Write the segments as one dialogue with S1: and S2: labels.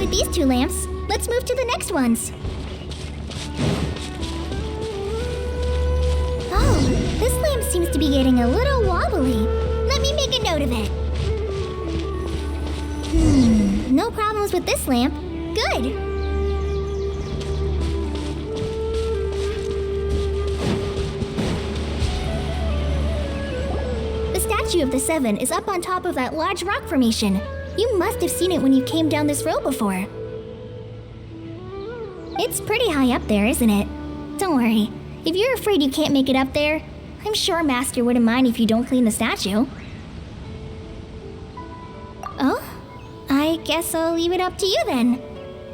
S1: with these 2 lamps. Let's move to the next ones. Oh, this lamp seems to be getting a little wobbly. Let me make a note of it. No problems with this lamp. Good. The statue of the 7 is up on top of that large rock formation. You must have seen it when you came down this road before. It's pretty high up there, isn't it? Don't worry. If you're afraid you can't make it up there, I'm sure Master wouldn't mind if you don't clean the statue. Oh? I guess I'll leave it up to you then.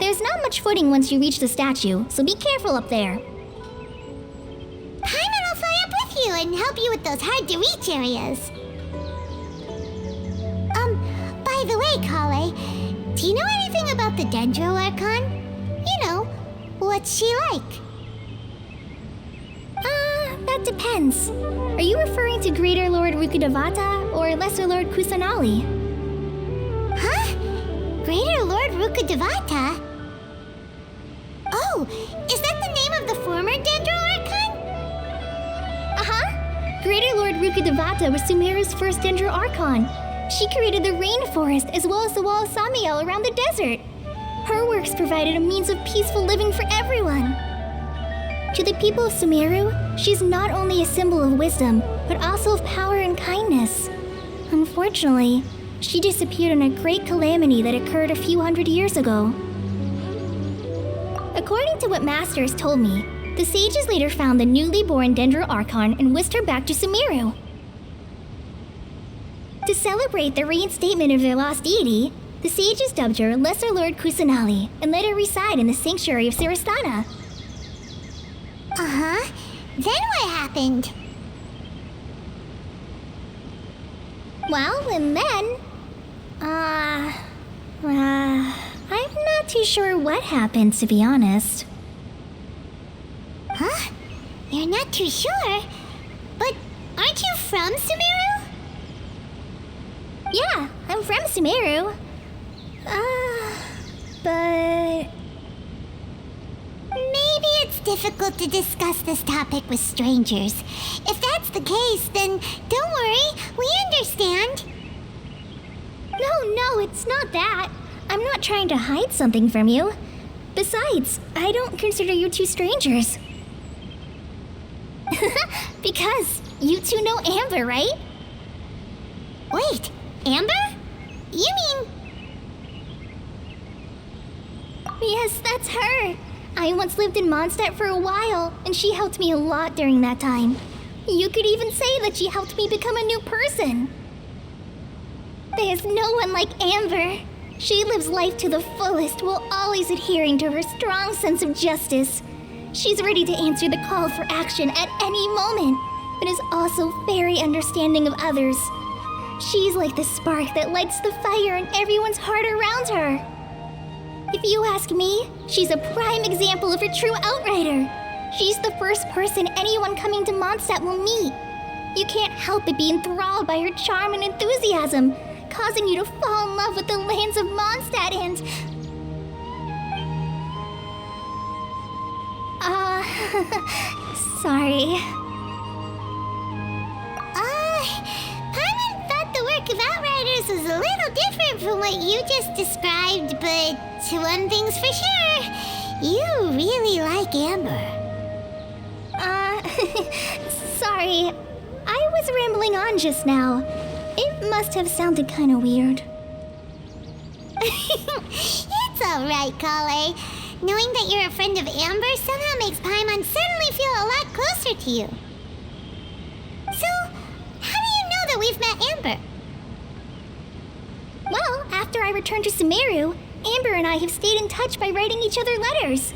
S1: There's not much footing once you reach the statue, so be careful up there.
S2: Paimon will fly up with you and help you with those hard-to-reach areas. By the way, Collei, do you know anything about the Dendro Archon? You know, what's she like?
S1: That depends. Are you referring to Greater Lord Rukkhadevata or Lesser Lord Kusanali?
S2: Huh? Greater Lord Rukkhadevata? Oh, is that the name of the former Dendro Archon?
S1: Uh-huh. Greater Lord Rukkhadevata was Sumeru's first Dendro Archon. She created the rainforest as well as the wall of Samiel around the desert. Her works provided a means of peaceful living for everyone. To the people of Sumeru, she's not only a symbol of wisdom, but also of power and kindness. Unfortunately, she disappeared in a great calamity that occurred a few hundred years ago. According to what Master has told me, the sages later found the newly born Dendro Archon and whisked her back to Sumeru. To celebrate the reinstatement of their lost deity, the sages dubbed her Lesser Lord Kusanali and let her reside in the sanctuary of Siristana.
S2: Uh-huh. Then what happened?
S1: Well, and then... I'm not too sure what happened, to be honest.
S2: Huh? You're not too sure? But aren't you from Sumeru?
S1: Yeah, I'm from Sumeru. But...
S2: Maybe it's difficult to discuss this topic with strangers. If that's the case, then don't worry, we understand.
S1: No, it's not that. I'm not trying to hide something from you. Besides, I don't consider you 2 strangers. Because you 2 know Amber, right?
S2: Wait, Amber? You mean...
S1: Yes, that's her. I once lived in Mondstadt for a while, and she helped me a lot during that time. You could even say that she helped me become a new person. There's no one like Amber. She lives life to the fullest while always adhering to her strong sense of justice. She's ready to answer the call for action at any moment, but is also very understanding of others. She's like the spark that lights the fire in everyone's heart around her. If you ask me, she's a prime example of a true outrider. She's the first person anyone coming to Mondstadt will meet. You can't help but be enthralled by her charm and enthusiasm, causing you to fall in love with the lands of Mondstadt and... sorry.
S2: Paimon thought the work of Outriders was a little different from what you just described, but one thing's for sure, you really like Amber.
S1: Sorry. I was rambling on just now. It must have sounded kind of weird.
S2: It's alright, Collei. Knowing that you're a friend of Amber somehow makes Paimon suddenly feel a lot closer to you. So, how do you know that we've met Amber?
S1: Well, after I returned to Sumeru, Amber and I have stayed in touch by writing each other letters.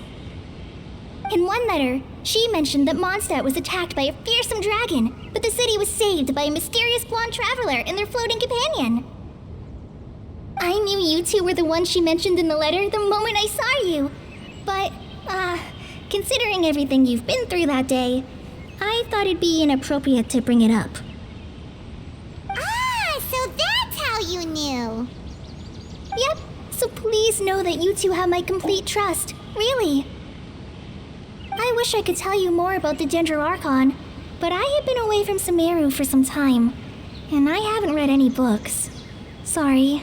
S1: In one letter, she mentioned that Mondstadt was attacked by a fearsome dragon, but the city was saved by a mysterious blonde traveler and their floating companion. I knew you 2 were the ones she mentioned in the letter the moment I saw you. But, considering everything you've been through that day, I thought it'd be inappropriate to bring it up.
S2: Ah, so that's how you knew.
S1: Yep, so Please know that you two have my complete trust. Really. I wish I could tell you more about the Ginger Archon, but I have been away from Sumeru for some time, and I haven't read any books. Sorry.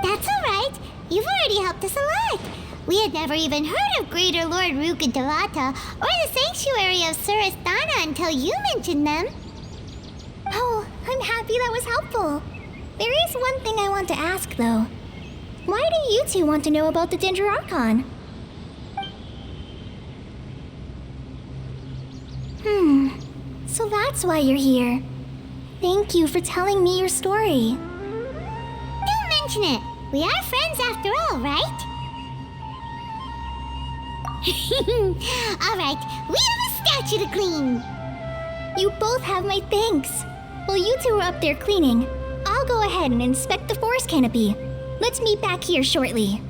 S2: That's alright. You've already helped us a lot. We had never even heard of Greater Lord Rukkhadevata or the Sanctuary of Surasthana until you mentioned them.
S1: Oh, I'm happy that was helpful. There is one thing I want to ask, though. Why do you two want to know about the Ginger Archon? So that's why you're here. Thank you for telling me your story.
S2: Don't mention it. We are friends after all, right? Alright, we have a statue to clean.
S1: You both have my thanks. While you two are up there cleaning, I'll go ahead and inspect the forest canopy. Let's meet back here shortly.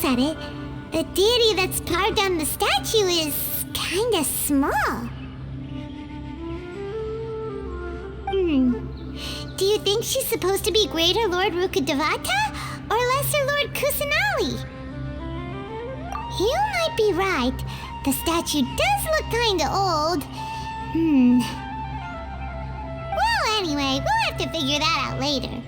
S2: At it, the deity that's carved on the statue is kinda small. Do you think she's supposed to be Greater Lord Rukkhadevata or Lesser Lord Kusanali? You might be right. The statue does look kinda old. Well, anyway, we'll have to figure that out later.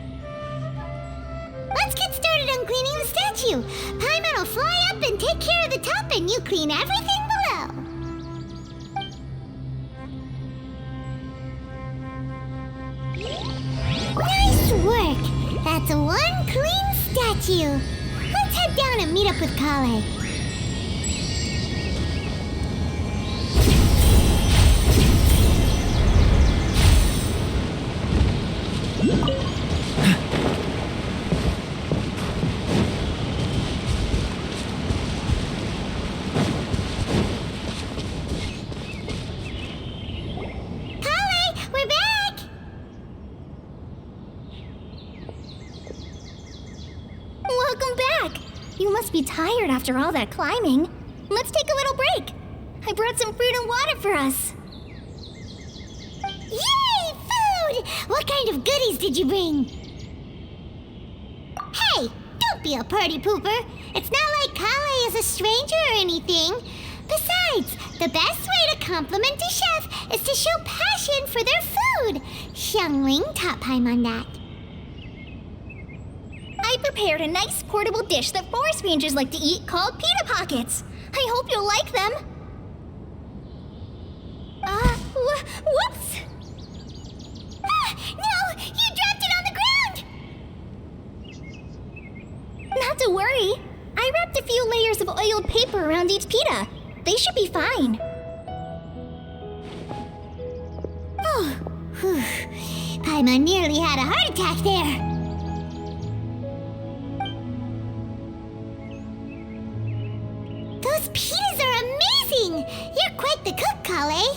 S2: Let's get started on cleaning the statue. Paimon will fly up and take care of the top, and you clean everything below. Nice work. That's one clean statue. Let's head down and meet up with Collei.
S1: You must be tired after all that climbing. Let's take a little break. I brought some fruit and water for us.
S2: Yay, food! What kind of goodies did you bring? Hey, don't be a party pooper. It's not like Collei is a stranger or anything. Besides, the best way to compliment a chef is to show passion for their food. Xiangling taught Paimon that.
S1: I prepared a nice portable dish that forest rangers like to eat called pita pockets. I hope you'll like them. Whoops!
S2: No! You dropped it on the ground!
S1: Not to worry. I wrapped a few layers of oiled paper around each pita. They should be fine.
S2: Oh, whew. Paimon nearly had a heart attack there. Those pitas are amazing! You're quite the cook, Collei.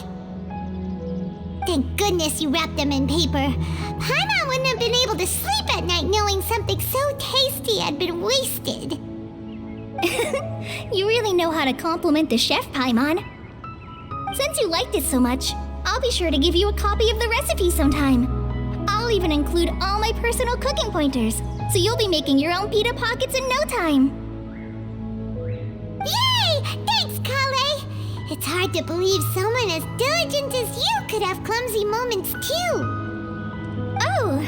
S2: Thank goodness you wrapped them in paper. Paimon wouldn't have been able to sleep at night knowing something so tasty had been wasted.
S1: You really know how to compliment the chef, Paimon. Since you liked it so much, I'll be sure to give you a copy of the recipe sometime. I'll even include all my personal cooking pointers, so you'll be making your own pita pockets in no time.
S2: Yay! Thanks, Collei! It's hard to believe someone as diligent as you could have clumsy moments too.
S1: Oh,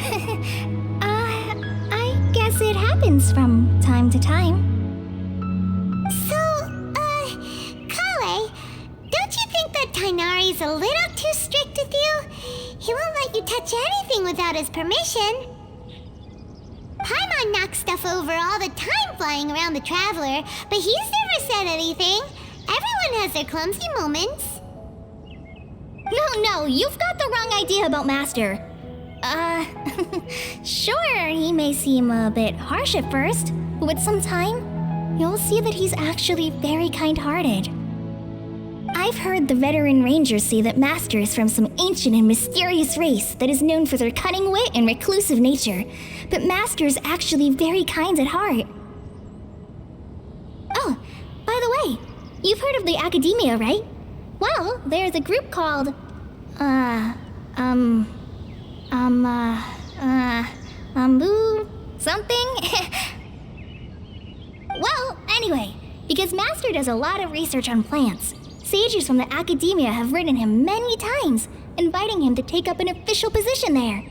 S1: I guess it happens from time to time.
S2: So, Collei, don't you think that Tighnari's a little too strict with you? He won't let you touch anything without his permission. Paimon Paimon knocks stuff over all the time flying around the Traveler, but he's never said anything. Everyone has their clumsy moments.
S1: No, you've got the wrong idea about Master. Sure, he may seem a bit harsh at first, but with some time, you'll see that he's actually very kind-hearted. I've heard the veteran rangers say that Master is from some ancient and mysterious race that is known for their cunning wit and reclusive nature, but Master is actually very kind at heart. Oh, by the way, you've heard of the Academia, right? Well, there's a group called, something? Well, anyway, because Master does a lot of research on plants, sages from the Academia have written him many times, inviting him to take up an official position there.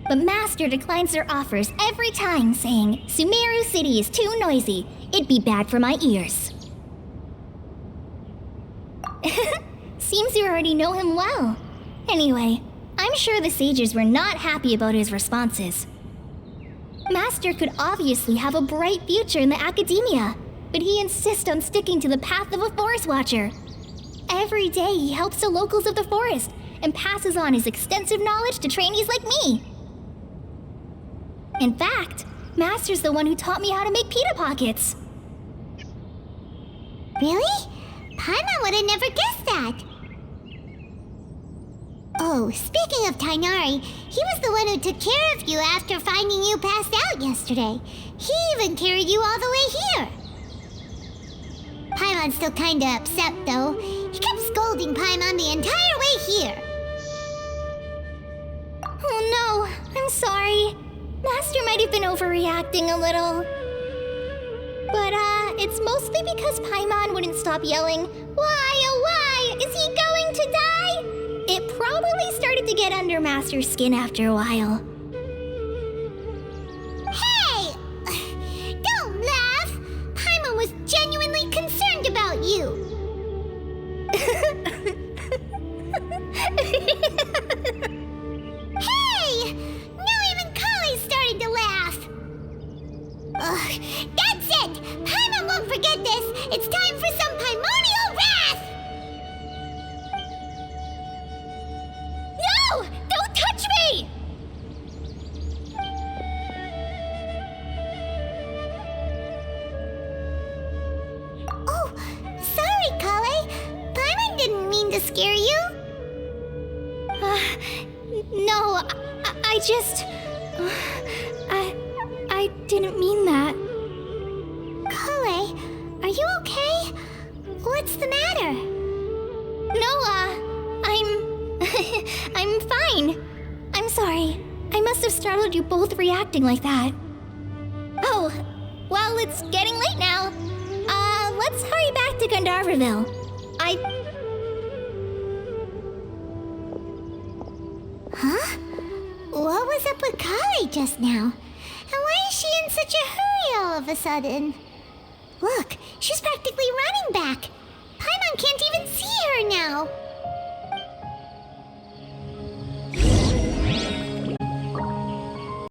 S1: But Master declines their offers every time, saying, Sumeru City is too noisy. It'd be bad for my ears. Seems you already know him well. Anyway, I'm sure the sages were not happy about his responses. Master could obviously have a bright future in the Academia, but he insists on sticking to the path of a forest watcher. Every day he helps the locals of the forest and passes on his extensive knowledge to trainees like me. In fact, Master's the one who taught me how to make pita pockets.
S2: Really? Paimon would have never guessed that. Oh, speaking of Tainari, he was the one who took care of you after finding you passed out yesterday. He even carried you all the way here. Paimon's still kinda upset, though. He kept scolding Paimon the entire way here.
S1: Oh no, I'm sorry. Master might have been overreacting a little. But, it's mostly because Paimon wouldn't stop yelling, Why, oh why, is he going to die? It probably started to get under Master's skin after a while.
S2: Hey! Don't laugh! Paimon was genuinely concerned about you. Hey! Now even Collei started to laugh. Ugh, that's it! Paimon won't forget this! It's time for some primordial wrath!
S1: No! Don't touch me!
S2: Oh, sorry, Collei. Paimon didn't mean to scare you.
S1: No, I just... I didn't mean that.
S2: Collei, are you okay? What's the matter?
S1: No, I'm fine. I'm sorry. I must have startled you both reacting like that. Oh, well, it's getting late now. Let's hurry back to Gandharvaville.
S2: Huh? What was up with Collei just now? And why is she in such a hurry all of a sudden? Look, she's practically running back. Paimon can't even see her now.